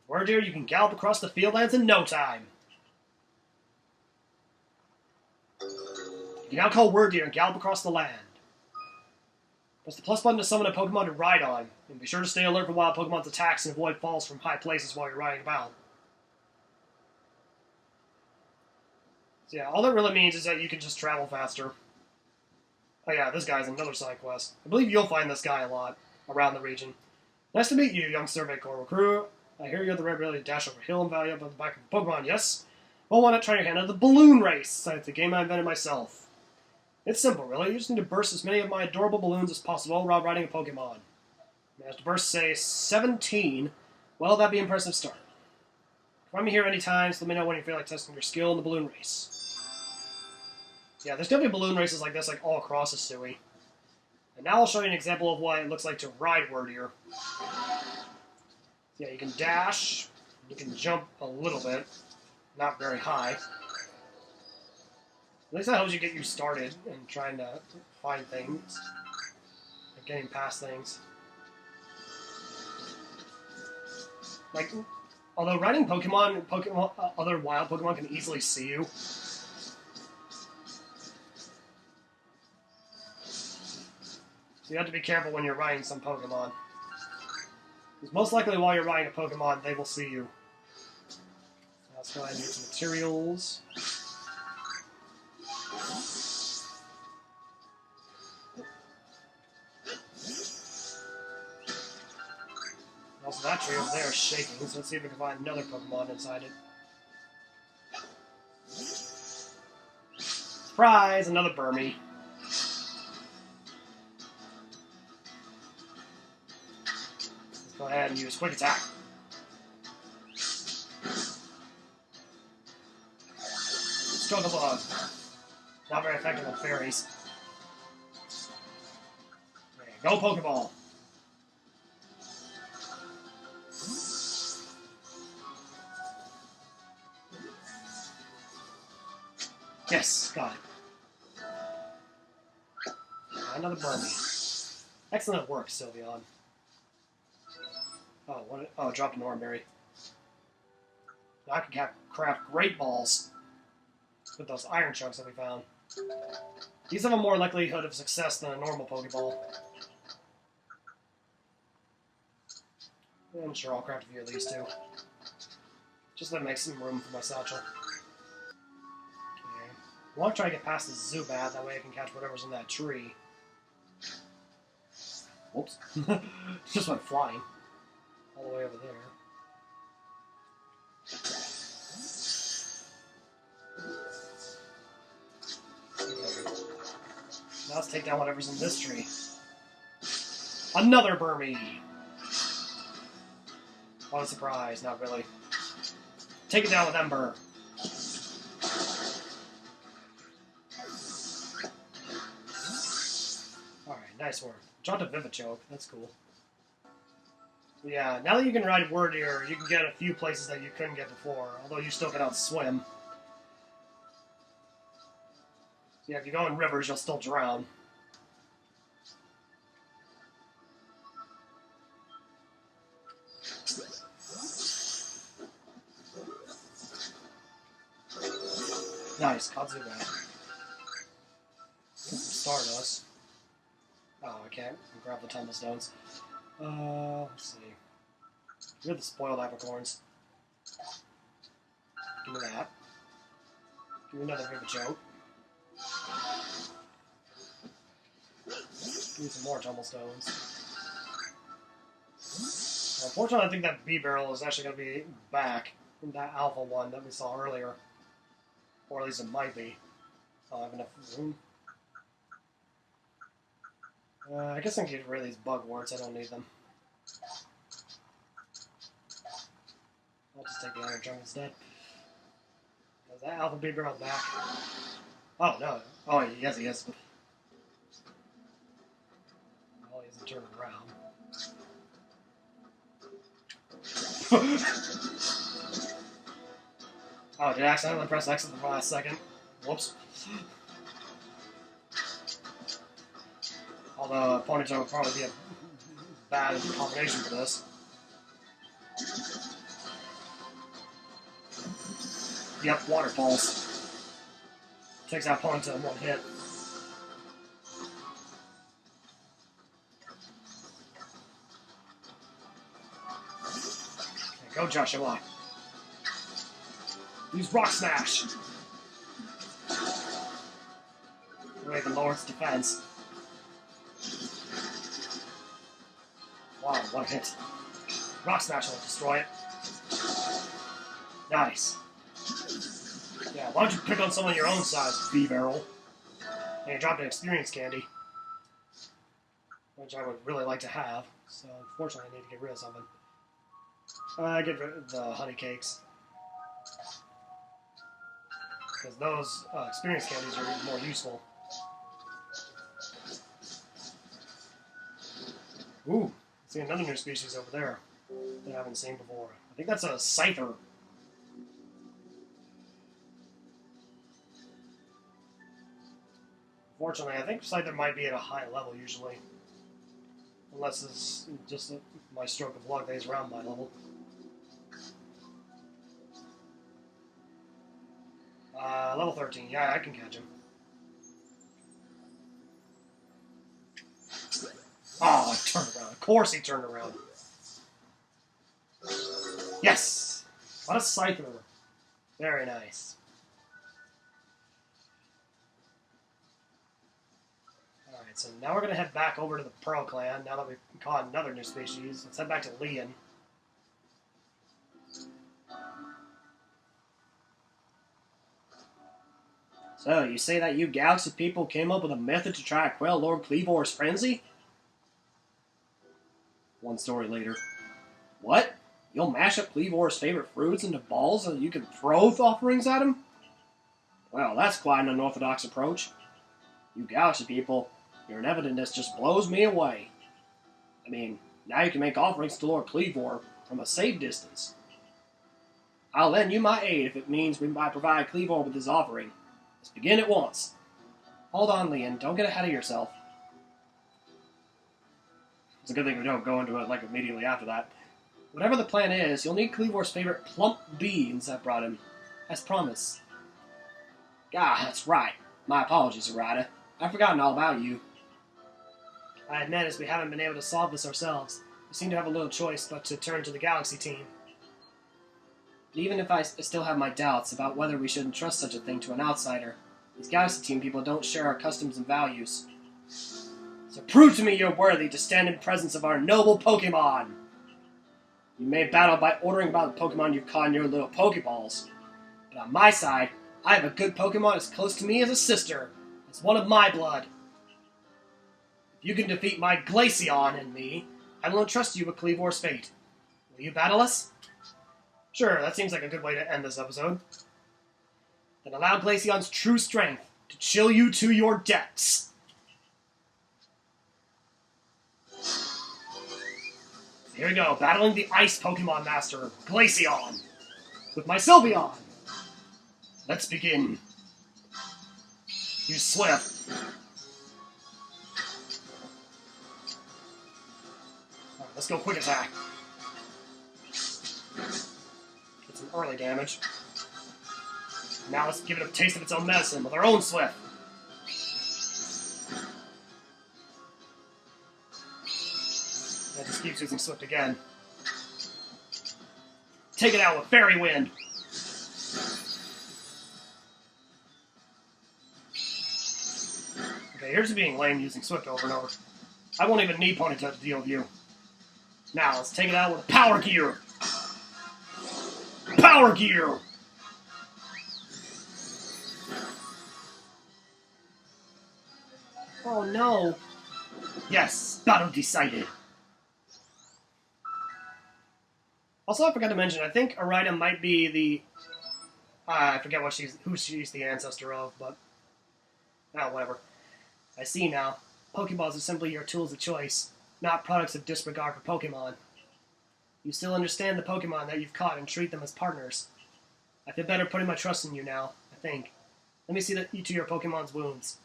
Speaker 1: Word here, you can gallop across the fieldlands in no time. You can now call Word Deer and gallop across the land. Press the plus button to summon a Pokemon to ride on, and be sure to stay alert for wild Pokemon's attacks and avoid falls from high places while you're riding about. So yeah, all that really means is that you can just travel faster. Oh yeah, this guy's another side quest. I believe you'll find this guy a lot around the region. Nice to meet you, young Survey Corps recruit. I hear you're the rare ability to dash over hill and valley up on the back of a Pokemon, yes? Well, why not try your hand at the balloon race? It's a game I invented myself. It's simple, really. You just need to burst as many of my adorable balloons as possible while riding a Pokemon. Managed to burst, say, 17. Well, that'd be an impressive start. Find me here anytime, so let me know when you feel like testing your skill in the balloon race. Yeah, there's going to be balloon races like this like all across the Sui. And now I'll show you an example of what it looks like to ride Wordier. Yeah, you can dash, you can jump a little bit, not very high. At least that helps you get you started in trying to find things, and getting past things. Like, although riding Pokemon, other wild Pokemon can easily see you. So you have to be careful when you're riding some Pokemon. Because most likely while you're riding a Pokemon, they will see you. Now let's go ahead and get some materials. Also, that tree over there is shaking, so let's see if we can find another Pokemon inside it. Surprise! Another Burmy. Go ahead and use Quick Attack. Struggle Bug. Not very effective on fairies. There you go, Pokeball. Yes, got it. Another Burmy. Excellent work, Sylveon. Oh, it dropped an Oranberry. Now I can craft Great Balls with those iron chunks that we found. These have a more likelihood of success than a normal Pokeball. I'm sure I'll craft a few of these too. Just to make some room for my satchel. Okay. I want to try to get past this Zubat, that way I can catch whatever's in that tree. Whoops. Just went flying. All the way over there. Now let's take down whatever's in this tree. Another Burmy! What a surprise, not really. Take it down with Ember. Alright, nice work. Dropped a Vivichoke, that's cool. Yeah, now that you can ride Wordier, you can get a few places that you couldn't get before, although you still can outswim. Yeah, if you go in rivers, you'll still drown. Nice, Kazuga. Stardust. Oh, I can't grab the Tumble Stones. Let's see. You're the spoiled apricorns. Give me that. Give me another Vivichoke. Give me some more Tumble Stones. Unfortunately, I think that B-Barrel is actually going to be back from that Alpha one that we saw earlier. Or at least it might be. I have enough room. I guess I can get rid of these bug warts. I don't need them. I'll just take the Iron Trunk instead. Is that Alpha B-Barrel back? Oh, no. Oh, yes, he is. Well, he hasn't turned around. Oh, did I accidentally press X at the last second? Whoops. Although Ponytail would probably be a bad combination for this. Yep, waterfalls. Takes out Ponytail in one hit. Okay, go Joshua. Use Rock Smash! We'll even lower its defense. Wow, what a hit. Rock Smash will destroy it. Nice. Yeah, why don't you pick on someone your own size, B-Barrel? And you dropped an experience candy. Which I would really like to have. So, unfortunately, I need to get rid of something. Get rid of the honey cakes. Because those experience candies are even more useful. Ooh, see another new species over there that I haven't seen before. I think that's a Scyther. Fortunately, I think Scyther might be at a high level usually. Unless it's just my stroke of luck that he's around my level. Level 13. Yeah, I can catch him. Oh, he turned around. Of course he turned around. Yes! What a Scyther. Very nice. Alright, so now we're going to head back over to the Pearl Clan, now that we've caught another new species. Let's head back to Leon. So, you say that you Galaxy people came up with a method to try to quell Lord Cleavor's frenzy? One story later. What? You'll mash up Cleavor's favorite fruits into balls so you can throw offerings at him? Well, that's quite an unorthodox approach. You Galaxy people, your inevitedness just blows me away. I mean, now you can make offerings to Lord Cleavor from a safe distance. I'll lend you my aid if it means we might provide Cleavor with his offering. Let's begin at once. Hold on, Leon. Don't get ahead of yourself. It's a good thing we don't go into it like immediately after that. Whatever the plan is, you'll need Cleavor's favorite plump beans I brought him, as promised. Ah, that's right. My apologies, Errata. I've forgotten all about you. I admit, as we haven't been able to solve this ourselves, we seem to have a little choice but to turn to the Galaxy team. But even if I still have my doubts about whether we should entrust such a thing to an outsider, these Galaxy team people don't share our customs and values. So prove to me you're worthy to stand in presence of our noble Pokemon. You may battle by ordering about the Pokemon you've caught in your little Pokeballs. But on my side, I have a good Pokemon as close to me as a sister. It's one of my blood. If you can defeat my Glaceon and me, I will entrust you with Kleavor's fate. Will you battle us? Sure, that seems like a good way to end this episode. Then allow Glaceon's true strength to chill you to your depths. Here we go, battling the Ice Pokemon Master, Glaceon, with my Sylveon. Let's begin. Use Swift. Alright, let's go Quick Attack. Get some early damage. Now let's give it a taste of its own medicine with our own Swift. It just keeps using Swift again. Take it out with Fairy Wind. Okay, here's being lame using Swift over and over. I won't even need Ponyta to deal with you. Now, let's take it out with Power Gear. Power Gear! Oh no. Yes, battle decided. Also, I forgot to mention, I think Arida might be the... I forget who she's the ancestor of, but... Oh, whatever. I see now. Pokeballs are simply your tools of choice, not products of disregard for Pokemon. You still understand the Pokemon that you've caught and treat them as partners. I feel better putting my trust in you now, I think. Let me see you to your Pokemon's wounds.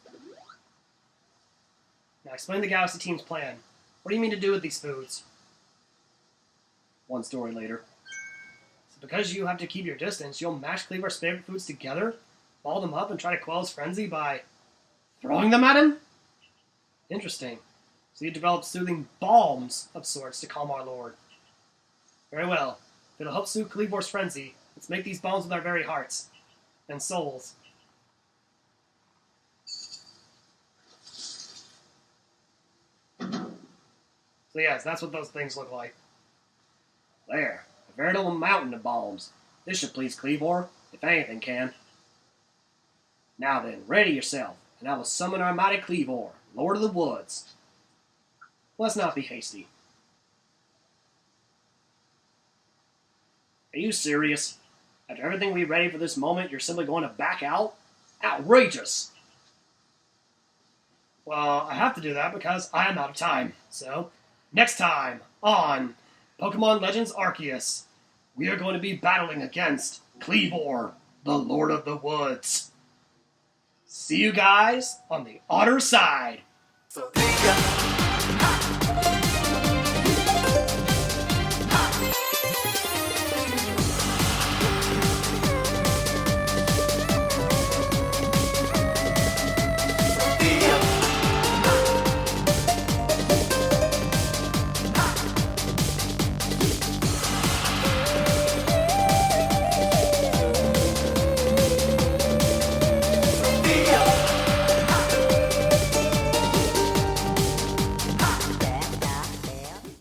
Speaker 1: Now explain the Galaxy Team's plan. What do you mean to do with these foods? One story later. So because you have to keep your distance, you'll mash Kleavor's favorite foods together, ball them up, and try to quell his frenzy by throwing them at him? Interesting. So you develop soothing balms of sorts to calm our lord. Very well. If it'll help soothe Kleavor's frenzy, let's make these balms with our very hearts and souls. So yes, that's what those things look like. There, a veritable mountain of balms. This should please Kleavor, if anything can. Now then, ready yourself, and I will summon our mighty Kleavor, Lord of the Woods. Let's not be hasty. Are you serious? After everything we ready for this moment, you're simply going to back out? Outrageous! Well, I have to do that because I am out of time. So, next time on Pokemon Legends Arceus, we are going to be battling against Kleavor, the Lord of the Woods. See you guys on the other side. So